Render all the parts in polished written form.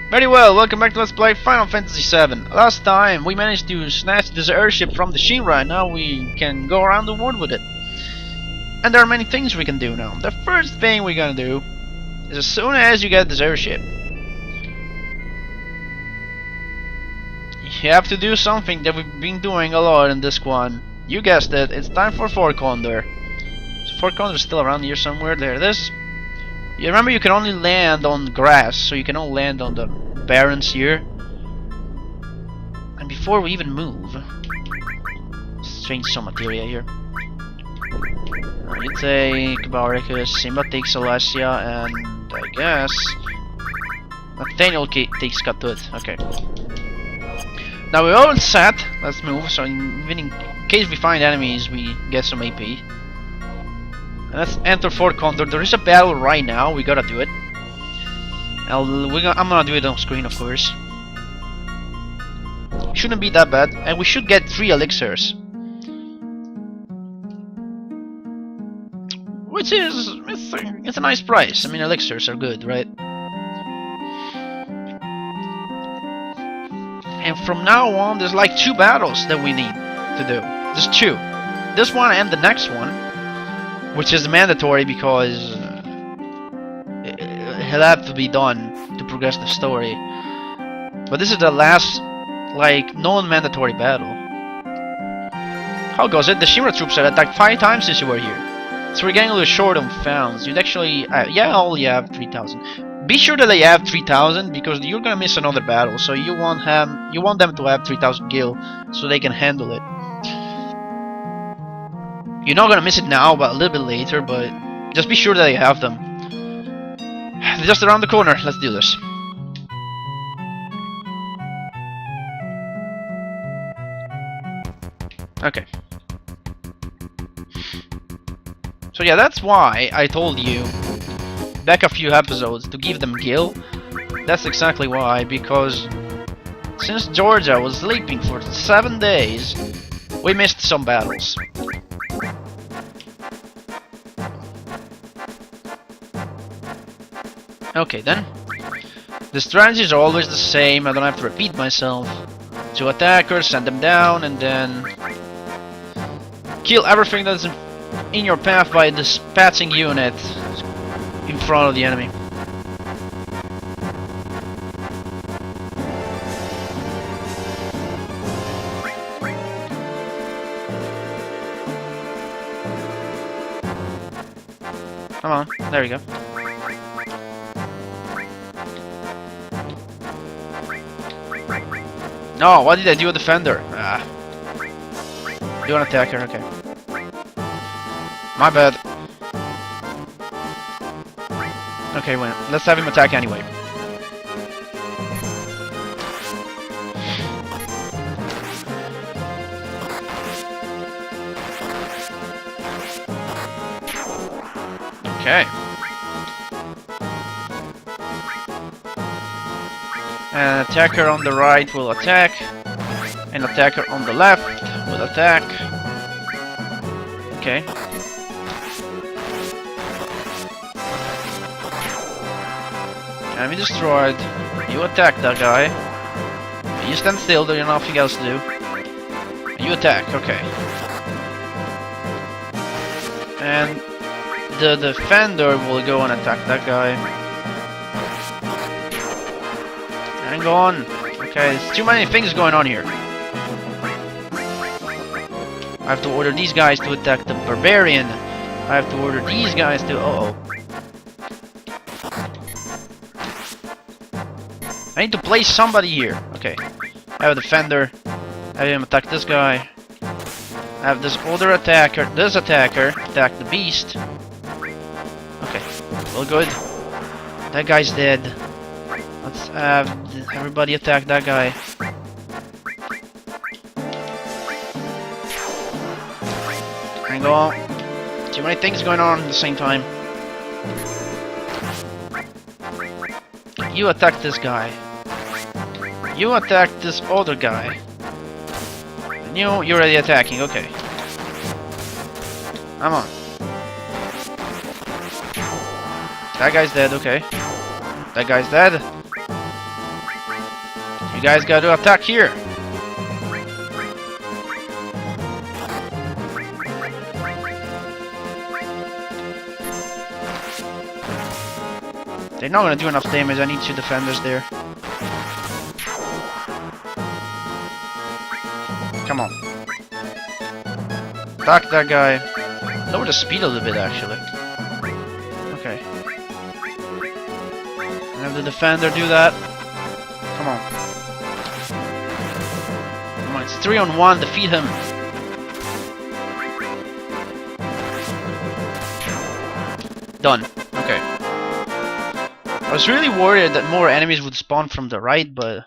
Very well, welcome back to Let's Play Final Fantasy VII. Last time we managed to snatch this airship from the Shinra, now we can go around the world with it. And there are many things we can do now. The first thing we're gonna do is as soon as you get this airship, you have to do something that we've been doing a lot in this one. You guessed it, it's time for Fort Condor. So Fort Condor is still around here somewhere, there it is. You remember you can only land on grass, so you can only land on the barrens here. And before we even move, let's change some materia here. You take Baricus, Simba takes Alessia, and I guess Nathaniel takes Katut. Okay. Now we're all set. Let's move. So in case we find enemies, we get some AP. And let's enter Fort Condor. There is a battle right now. We gotta do it. I'm gonna do it on screen, of course. Shouldn't be that bad, and we should get 3 elixirs, which is it's a nice price. I mean, elixirs are good, right? And from now on, there's like 2 battles that we need to do. There's 2. This one and the next one, which is mandatory because it'll have to be done to progress the story. But this is the last, like, non-mandatory battle. How goes it? The Shinra troops have attacked 5 times since you were here. So we're getting a little short on founds. You'd actually, yeah, only have 3,000. Be sure that they have 3,000 because you're gonna miss another battle. So you want them to have 3,000 gil so they can handle it. You're not gonna miss it now, but a little bit later. But just be sure that they have them. They're just around the corner. Let's do this. Okay. So yeah, that's why I told you back a few episodes to give them gil. That's exactly why, because since Georgia was sleeping for 7 days, we missed some battles. Okay then. The strategies are always the same, I don't have to repeat myself. 2 attackers, send them down, and then kill everything that's in your path by dispatching unit in front of the enemy. Come on, there you go. No, what did I do with Defender? Ah. Do an attacker, okay. My bad. Okay, well, let's have him attack anyway. Okay. An attacker on the right will attack. An attacker on the left will attack. Okay. Enemy destroyed. You attack that guy. You stand still, there's nothing else to do. You attack, okay. And the defender will go and attack that guy. Hang on. Okay, there's too many things going on here. I have to order these guys to attack the barbarian. I have to order these guys to... Uh-oh. I need to place somebody here. Okay. I have a defender. I have him attack this guy. I have this other attacker. This attacker attack the beast. Okay. Well, good. That guy's dead. Let's have everybody attack that guy. Hang on. Too many things going on at the same time. You attack this guy. You attack this other guy. And you're already attacking, okay. Come on. That guy's dead, okay. That guy's dead. You guys gotta attack here. They're not gonna do enough damage. I need 2 defenders there. Come on. Attack that guy. Lower the speed a little bit, actually. Okay. Have the defender do that. Come on. Come on, it's 3-on-1. Defeat him. Done. Okay. I was really worried that more enemies would spawn from the right, but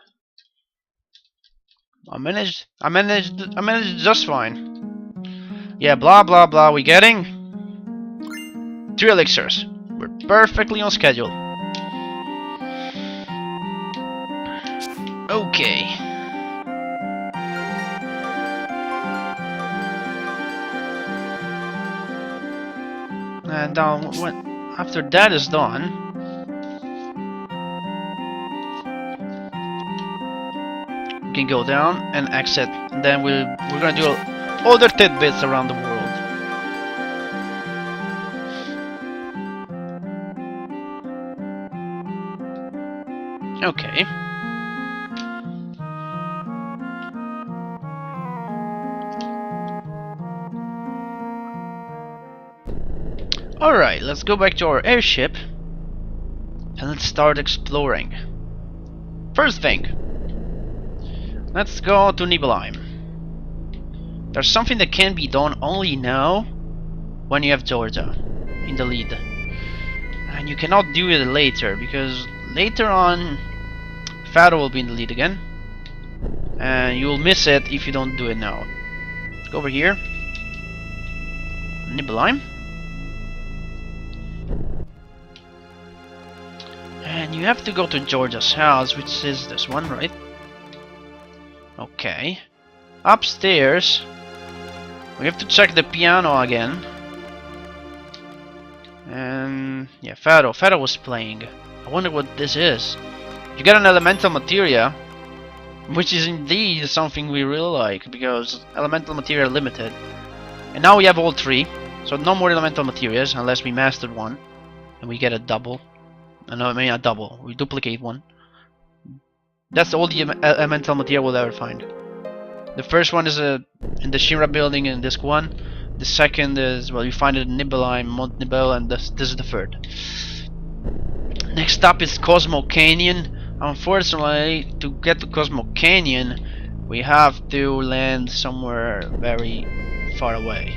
I managed just fine. Yeah, blah blah blah. We getting 3 elixirs. We're perfectly on schedule. Okay. And after that is done, we can go down and exit, and then we're gonna do other tidbits around the world. Okay. Alright, let's go back to our airship and let's start exploring. First thing, let's go to Nibelheim. There's something that can be done only now when you have Georgia in the lead. And you cannot do it later, because later on Fado will be in the lead again. And you will miss it if you don't do it now. Let's go over here. Nibelheim. And you have to go to Georgia's house, which is this one, right? Okay. Upstairs, we have to check the piano again. And yeah, Fado was playing. I wonder what this is. You get an elemental materia, which is indeed something we really like, because elemental materia are limited. And now we have all 3, so no more elemental materias unless we mastered one, and we get a double. No, I mean a double. We duplicate one. That's all the elemental material we'll ever find. The first one is in the Shinra building in Disc 1. The second is, well, you find it in Nibelheim, Mont Nibel, and this is the third. Next up is Cosmo Canyon. Unfortunately, to get to Cosmo Canyon, we have to land somewhere very far away.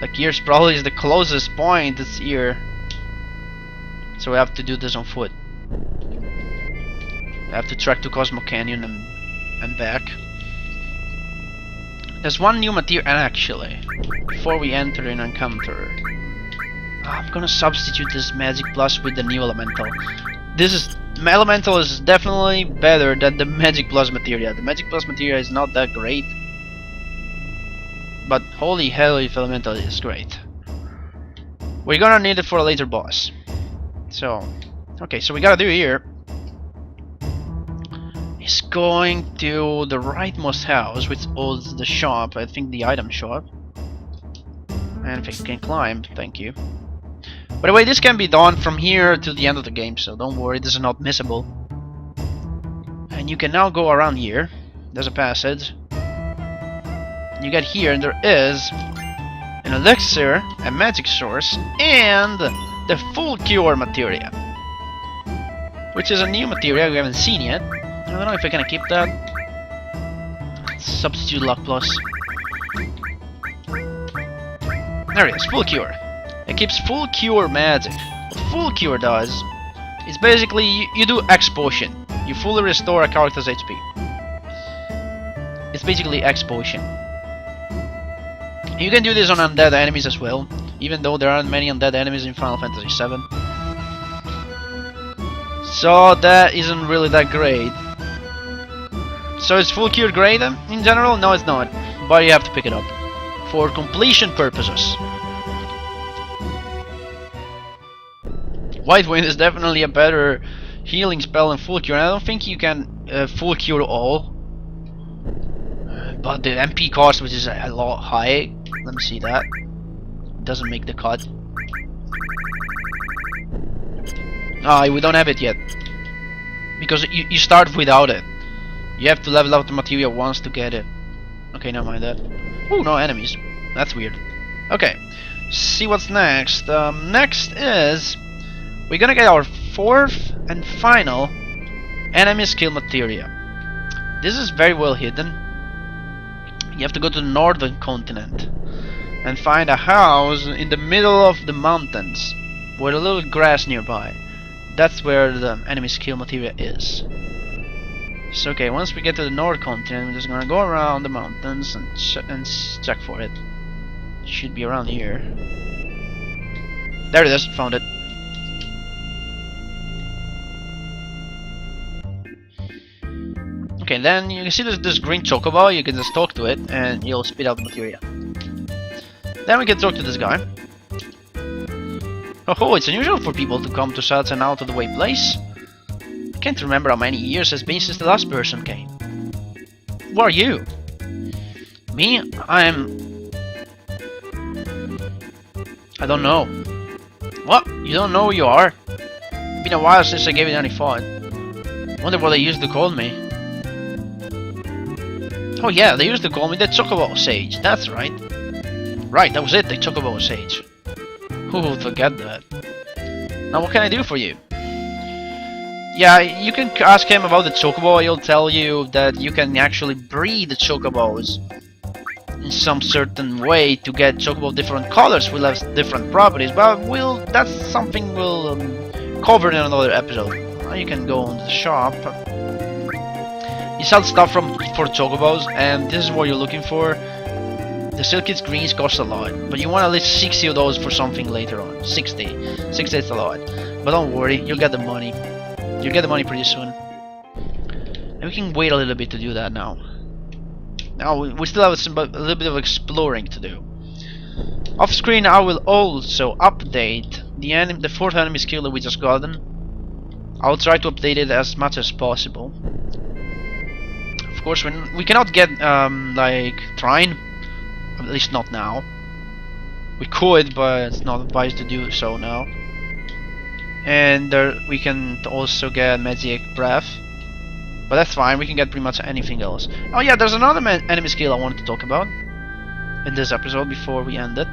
Like here's probably is the closest point that's here. So we have to do this on foot. We have to trek to Cosmo Canyon and back. There's one new material, and actually, before we enter an encounter, I'm gonna substitute this Magic Plus with the new Elemental. Elemental is definitely better than the Magic Plus materia. The Magic Plus materia is not that great, but holy hell if Elemental is great. We're gonna need it for a later boss. So, okay, so we gotta do here is going to the rightmost house, which is the shop, I think the item shop. And if I can climb, thank you. By the way, this can be done from here to the end of the game, so don't worry, this is not missable. And you can now go around here. There's a passage. You get here, and there is an elixir, a magic source, and the full cure materia, which is a new materia we haven't seen yet. I don't know if I can keep that. Let's substitute luck plus. There it is, full cure. It keeps full cure magic. What full cure does is basically you do X potion. You fully restore a character's HP. It's basically X potion. You can do this on undead enemies as well, even though there aren't many undead enemies in Final Fantasy VII. So that isn't really that great. So is full cure great in general? No, it's not. But you have to pick it up for completion purposes. White Wind is definitely a better Healing spell and full cure. I don't think you can full cure all. But the MP cost, which is a lot high. Let me see that. Doesn't make the cut. Ah, we don't have it yet. Because you start without it. You have to level up the materia once to get it. Okay, never mind that. Oh, no enemies. That's weird. Okay, see what's next. Next is we're gonna get our 4th and final enemy skill materia. This is very well hidden. You have to go to the northern continent and find a house in the middle of the mountains with a little grass nearby. That's where the enemy skill materia is. So okay, once we get to the north continent, we're just gonna go around the mountains and check for it. Should be around here. There it is, found it. Okay, then you can see this green chocobo. You can just talk to it and you'll spit out the materia. Then we can talk to this guy. Oh, it's unusual for people to come to such an out of the way place. Can't remember how many years has been since the last person came. Who are you? Me? I don't know. What? You don't know who you are? Been a while since I gave it any thought. Wonder what they used to call me. Oh yeah, they used to call me the Chocobo Sage. That's right. Right, that was it, the Chocobo Sage. Who would forget that? Now what can I do for you? Yeah, you can ask him about the Chocobo. He'll tell you that you can actually breed the Chocobos in some certain way to get Chocobo of different colors will have different properties, but that's something we'll cover in another episode. Now you can go on the shop. You sell stuff for Chocobos, and this is what you're looking for. The Silkid's greens cost a lot, but you want at least 60 of those for something later on. 60 is a lot, but don't worry, you'll get the money. You'll get the money pretty soon. And we can wait a little bit to do that now. Now we still have a little bit of exploring to do. Off screen, I will also update the 4th enemy skill that we just gotten. I'll try to update it as much as possible. Of course, we cannot get like Trine, at least not now. We could, but it's not advised to do so now. And there we can also get Magic Breath. But that's fine, we can get pretty much anything else. Oh yeah, there's another enemy skill I wanted to talk about in this episode before we end it.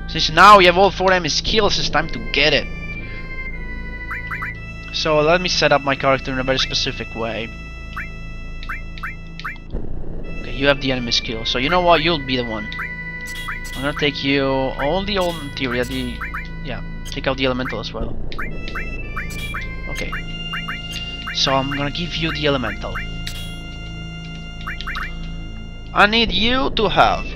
Since now we have all 4 enemy skills, it's time to get it. So let me set up my character in a very specific way. Okay, you have the enemy skill, so you know what, you'll be the one. I'm gonna take you all the old materia, take out the elemental as well. Okay. So I'm gonna give you the elemental. I need you to have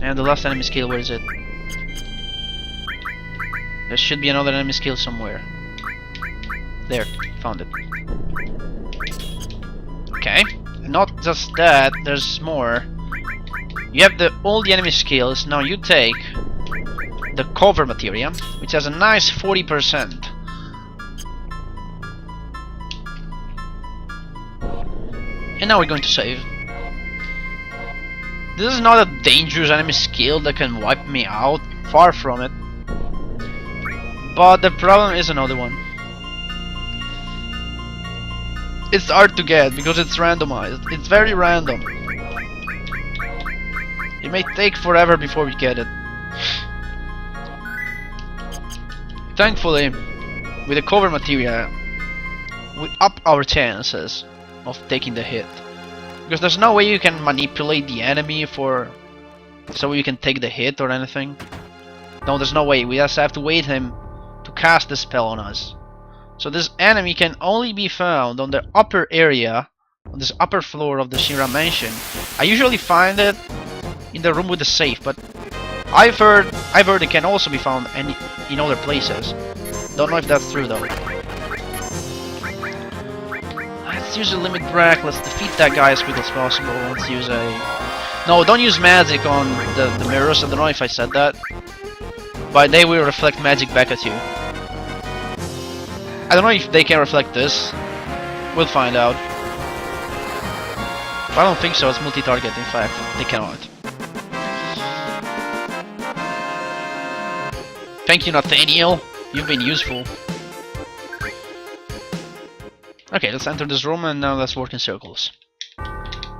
and the last enemy skill, where is it? There should be another enemy skill somewhere. There, found it. Okay, and not just that, there's more. You have all the enemy skills, now you take the cover materia, which has a nice 40%. And now we're going to save. This is not a dangerous enemy skill that can wipe me out, far from it. But the problem is another one. It's hard to get because it's randomized. It's very random. It may take forever before we get it. Thankfully, with the cover materia, we up our chances of taking the hit. Because there's no way you can manipulate the enemy so you can take the hit or anything. No, there's no way. We just have to wait him to cast the spell on us. So this enemy can only be found on the upper area, on this upper floor of the Shinra mansion. I usually find it in the room with the safe, but I've heard it can also be found in other places. Don't know if that's true though. Let's use a limit break. Let's defeat that guy as quickly as possible. Let's use a No, don't use magic on the mirrors. I don't know if I said that. But they will reflect magic back at you. I don't know if they can reflect this. We'll find out. But I don't think so. It's multi-target, in fact. They cannot. Thank you, Nathaniel. You've been useful. Okay, let's enter this room and now let's work in circles.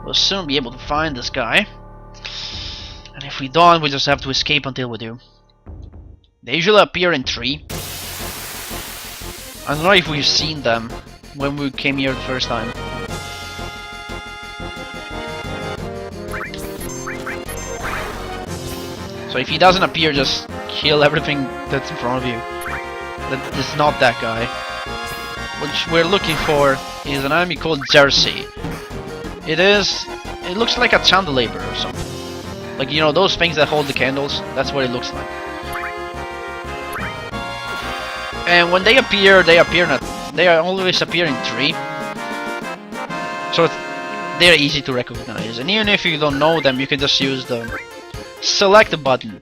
We'll soon be able to find this guy. And if we don't, we just have to escape until we do. They usually appear in 3. I don't know if we've seen them when we came here the first time. So if he doesn't appear, just kill everything that's in front of you. That is not that guy. What we're looking for is an enemy called Jersey. It looks like a chandelier or something. Like, you know, those things that hold the candles, that's what it looks like. And when they appear not, they always appear in 3. So they're easy to recognize. And even if you don't know them, you can just use the select button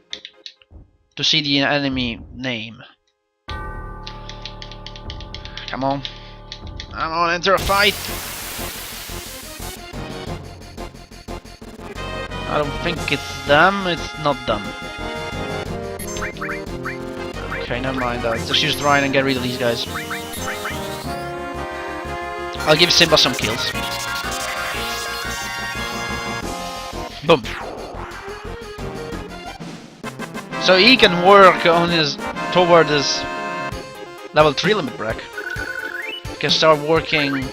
to see the enemy name. Come on. Come on, enter a fight! I don't think it's them, it's not them. Okay, never mind that. Just use Ryan and get rid of these guys. I'll give Simba some kills. Boom. So he can work on toward his level 3 limit break. We can start working.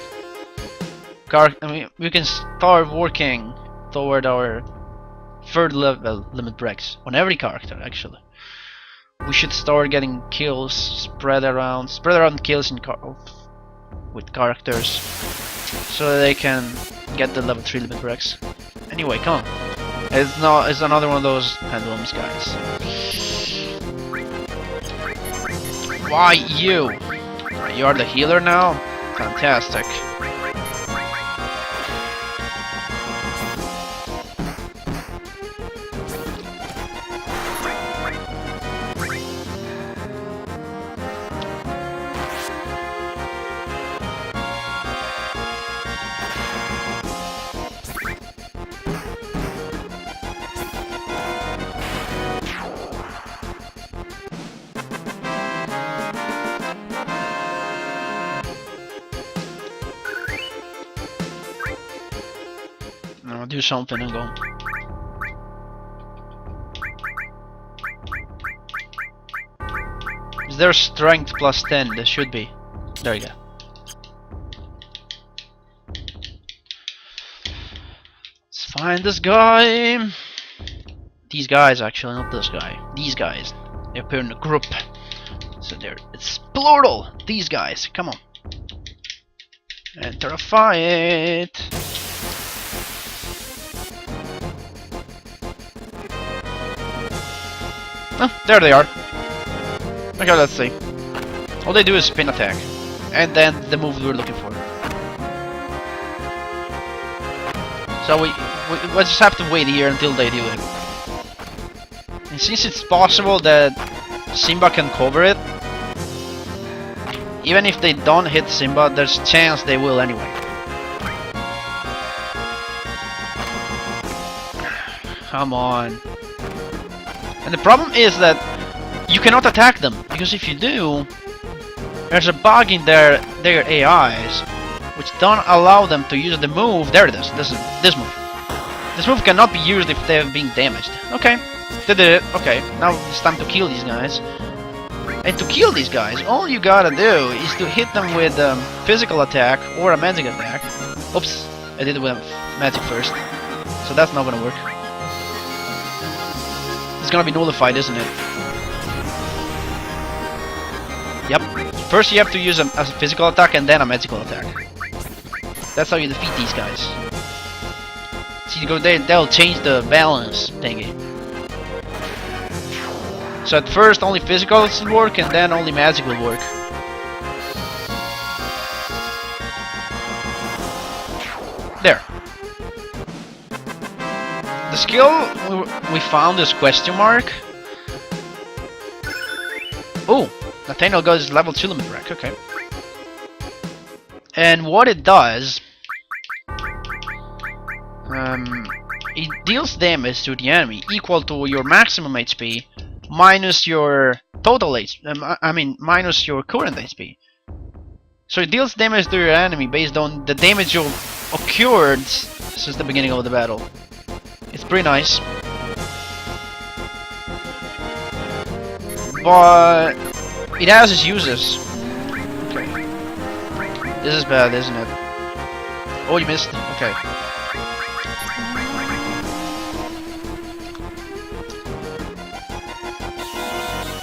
We can start working toward our 3rd level limit breaks on every character. Actually, we should start getting kills spread around kills with characters, so that they can get the level 3 limit breaks. Anyway, come on. It's another one of those pendulums, guys. Why you? You are the healer now? Fantastic. I'll do something and go. Is there strength plus 10? There should be. There you go. Let's find this guy. These guys, actually, not this guy. These guys. They appear in a group. So it's plural. These guys. Come on. Enter a fight. Oh, there they are. Okay, let's see. All they do is spin attack. And then the move we're looking for. So we just have to wait here until they do it. And since it's possible that Simba can cover it, even if they don't hit Simba, there's a chance they will anyway. Come on. And the problem is that you cannot attack them, because if you do, there's a bug in their AIs which don't allow them to use the move. There it is. This move. This move cannot be used if they're being damaged. Okay, they did it. Okay, now it's time to kill these guys. And to kill these guys, all you gotta do is to hit them with a physical attack or a magic attack. Oops, I did it with magic first, so that's not gonna work. It's gonna be nullified, isn't it? Yep. First you have to use a physical attack and then a magical attack. That's how you defeat these guys. See, they'll change the balance thingy. So at first only physical will work and then only magic will work. There. skill we found is question mark. Oh, Nathaniel got his level 2 limit rank, okay. And what it does, it deals damage to the enemy equal to your maximum HP minus your total HP, minus your current HP. So it deals damage to your enemy based on the damage you occurred since the beginning of the battle. It's pretty nice. But it has its uses. Okay. This is bad, isn't it? Oh, you missed. Okay.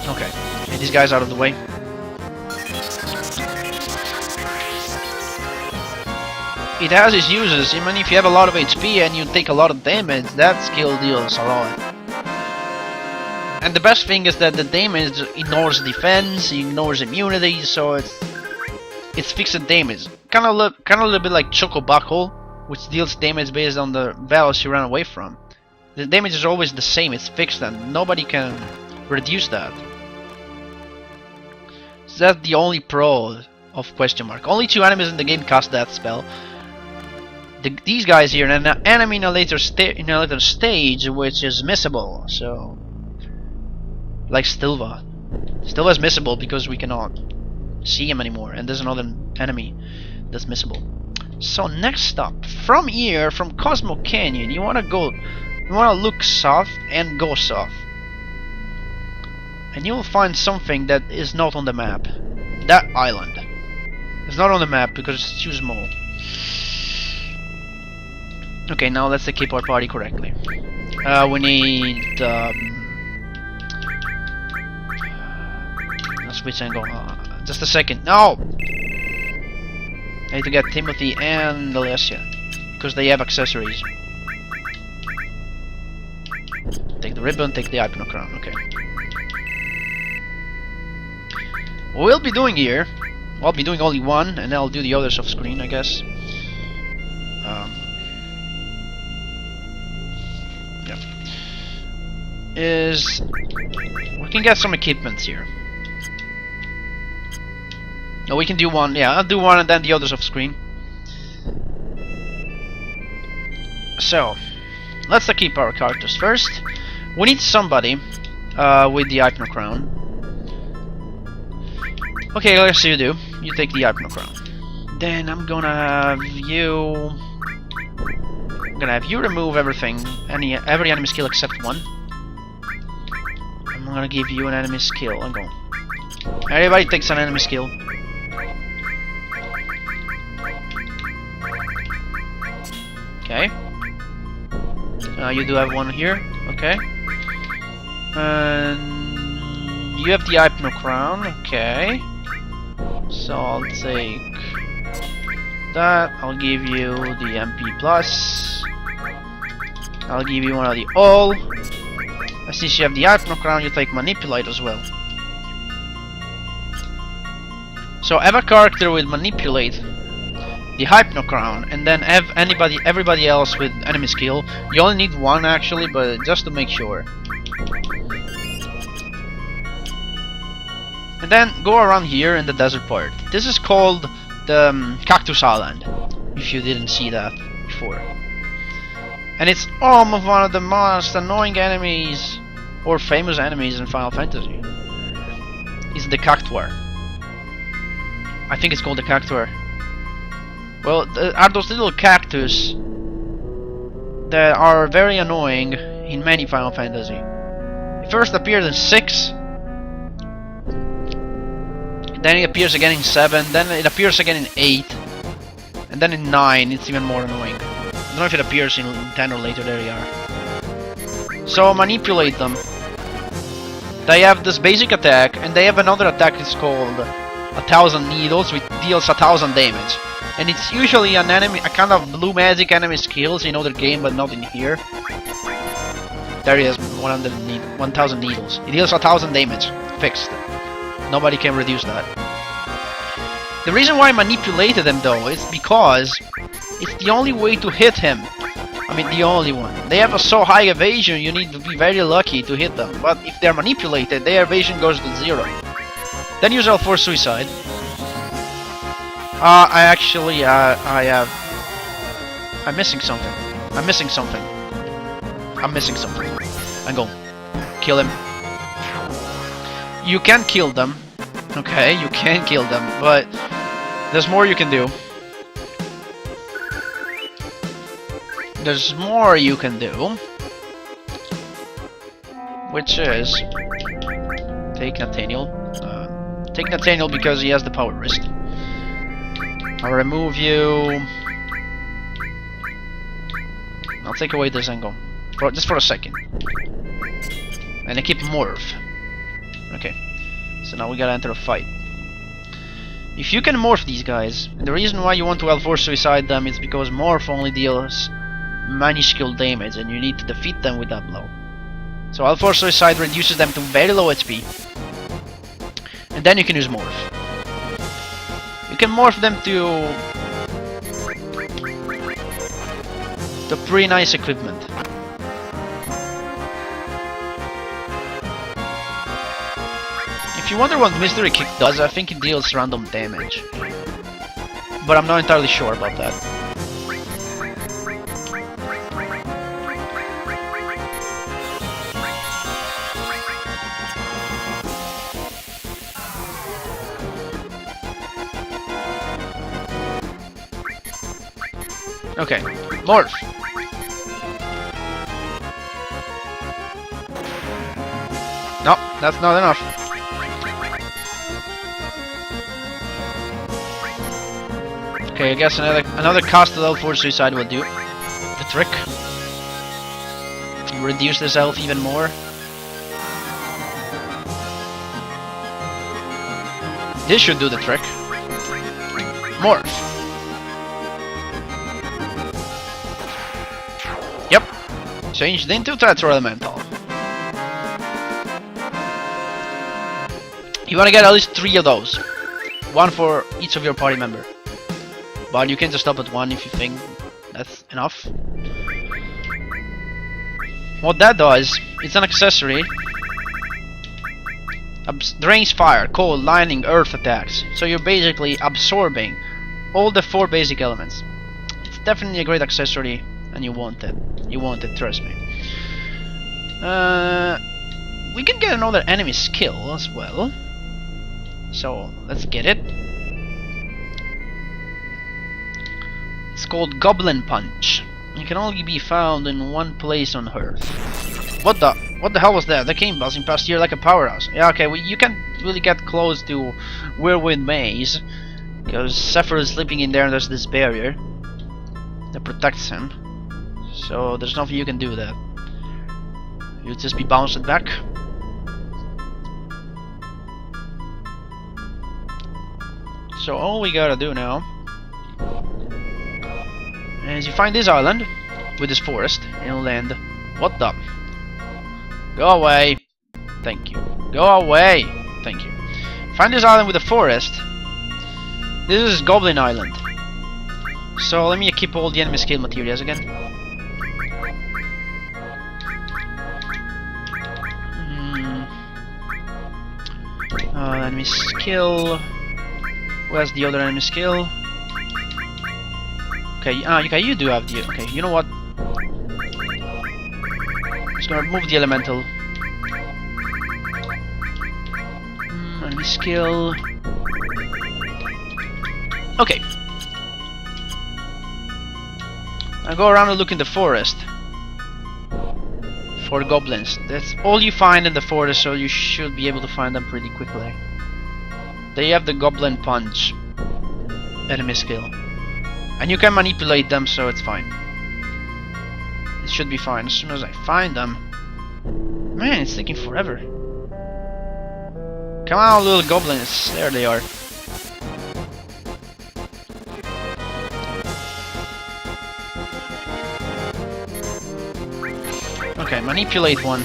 Okay. Get these guys out of the way. It has its uses. I mean, if you have a lot of HP and you take a lot of damage, that skill deals a lot. And the best thing is that the damage ignores defense, ignores immunity, so it's fixed damage. Kind of a little bit like Choco Buckle, which deals damage based on the battles you run away from. The damage is always the same. It's fixed, and nobody can reduce that. So that's the only pro of question mark. Only 2 enemies in the game cast that spell. These guys here, and an enemy in a later stage, which is missable. So, like Stilva. Stilva is missable because we cannot see him anymore, and there's another enemy that's missable. So next up, from here, from Cosmo Canyon, you wanna look south and go south, and you will find something that is not on the map. That island. It's not on the map because it's too small. Okay, now let's equip our party correctly. We need let's switch and go. Just a second. No! I need to get Timothy and Alessia because they have accessories. Take the ribbon, take the Hypno Crown. Okay. What we'll be doing here, I'll be doing only one, and I'll do the others off screen, I guess. Is we can get some equipments here. No, we can do one. Yeah, I'll do one and then the others off screen. So, let's equip our characters first. We need somebody with the Hypno Crown. Okay, let's see you do. You take the Hypno Crown. Then I'm gonna have you. I'm gonna have you remove everything, every enemy skill except one. I'm gonna give you an enemy skill. I'm going. Everybody takes an enemy skill. Okay. You do have one here. Okay. And you have the Hypno Crown. Okay. So I'll take that. I'll give you the MP plus. I'll give you one of the all. Since you have the Hypno Crown, you take Manipulate as well. So have a character with Manipulate, the Hypno Crown, and then have everybody else with enemy skill. You only need one actually, but just to make sure. And then go around here in the desert part. This is called the Cactus Island, if you didn't see that before. And it's home of one of the most annoying enemies, or famous enemies in Final Fantasy. It's the Cactuar. I think it's called the Cactuar. Well, are those little cactus that are very annoying in many Final Fantasy. It first appeared in 6, then it appears again in 7, then it appears again in 8, and then in 9 it's even more annoying. I don't know if it appears in 10 or later, there you are. So manipulate them. They have this basic attack, and they have another attack that's called 1,000 Needles, which deals 1,000 damage. And it's usually an enemy, a kind of blue magic enemy skills in other game, but not in here. There he is, 1,000 Needles. It deals 1,000 damage, fixed. Nobody can reduce that. The reason why I manipulated him though is because it's the only way to hit him I mean, the only one. They have a so high evasion, you need to be very lucky to hit them. But if they're manipulated, their evasion goes to 0. Then use L4 Suicide. I'm missing something. I'm missing something. I'm going. Kill him. You can kill them. Okay, you can kill them, but there's more you can do. There's more you can do. Which is... Take Nathaniel. Take Nathaniel because he has the power wrist. I'll remove you. I'll take away the Zengo. Just for a second. And I keep Morph. Okay. So now we gotta enter a fight. If you can morph these guys, and the reason why you want to L4 Suicide them is because Morph only deals minuscule damage and you need to defeat them with that blow. So L4 Suicide reduces them to very low HP. And then you can use Morph. You can morph them to pretty nice equipment. If you wonder what Mystery Kick does, I think it deals random damage. But I'm not entirely sure about that. Okay, Morph! No, that's not enough. Okay, I guess another casted L4 Suicide will do the trick. Reduce this health even more. This should do the trick. Morph. Yep. Changed into Tether Elemental. You wanna get at least 3 of those. 1 for each of your party member. But you can just stop at 1 if you think that's enough. What that does, it's an accessory. Drains fire, cold, lightning, earth attacks. So you're basically absorbing all the 4 basic elements. It's definitely a great accessory and you want it. You want it, trust me. We can get another enemy skill as well. So let's get it. It's called Goblin Punch. It can only be found in 1 place on Earth. What the hell was that? That came buzzing past here like a powerhouse. Yeah, okay, well, you can't really get close to Whirlwind Maze because Sephiroth is sleeping in there and there's this barrier that protects him. So there's nothing you can do there. You'll just be bounced back. So all we gotta do now is you find this island with this forest and land. What the? Go away. Thank you. Go away. Thank you. Find this island with a forest. This is Goblin Island. So let me keep all the enemy skill materials again. Enemy skill. Where's the other enemy skill? Okay, okay, you do have the... Okay, you know what? Just gonna remove the elemental. Enemy skill... Okay. Now go around and look in the forest for goblins. That's all you find in the forest, so you should be able to find them pretty quickly. They have the Goblin Punch enemy skill. And you can manipulate them, so it's fine. It should be fine as soon as I find them. Man, it's taking forever. Come on, little goblins. There they are. Okay, manipulate one.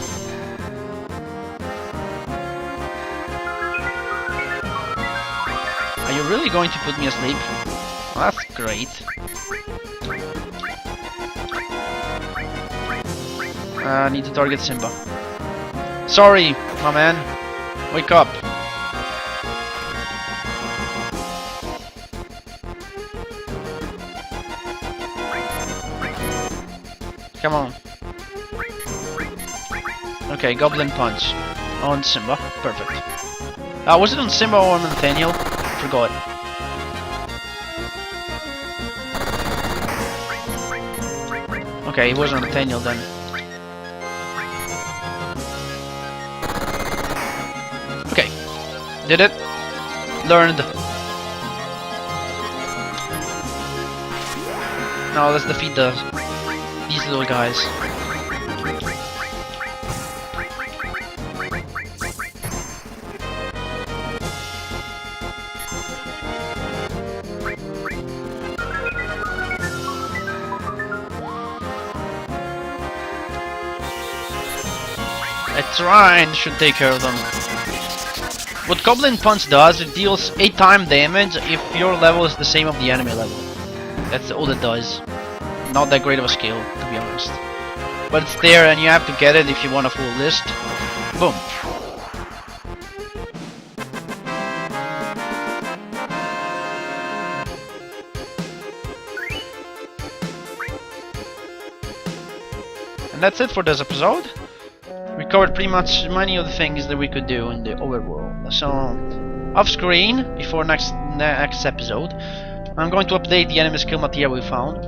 Are you really going to put me asleep? Well, that's great. I need to target Simba. Sorry, my man. Wake up. Come on. Okay, Goblin Punch. On Simba. Perfect. Was it on Simba or on Nathaniel? Forgot. Okay, it was on Nathaniel then. Okay. Did it. Learned. Now let's defeat these little guys. A Trine should take care of them. What Goblin Punch does, it deals 8 times damage if your level is the same of the enemy level. That's all it does. Not that great of a skill, to be honest. But it's there and you have to get it if you want a full list. Boom. And that's it for this episode. We covered pretty much many of the things that we could do in the overworld. So, off screen, before next episode, I'm going to update the enemy skill material we found.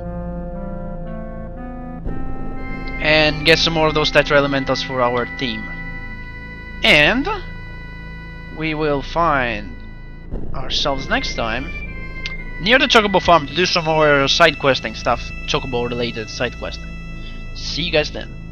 And get some more of those Tetra Elementals for our team. And we will find ourselves next time near the Chocobo farm to do some more side questing stuff, Chocobo related side questing. See you guys then.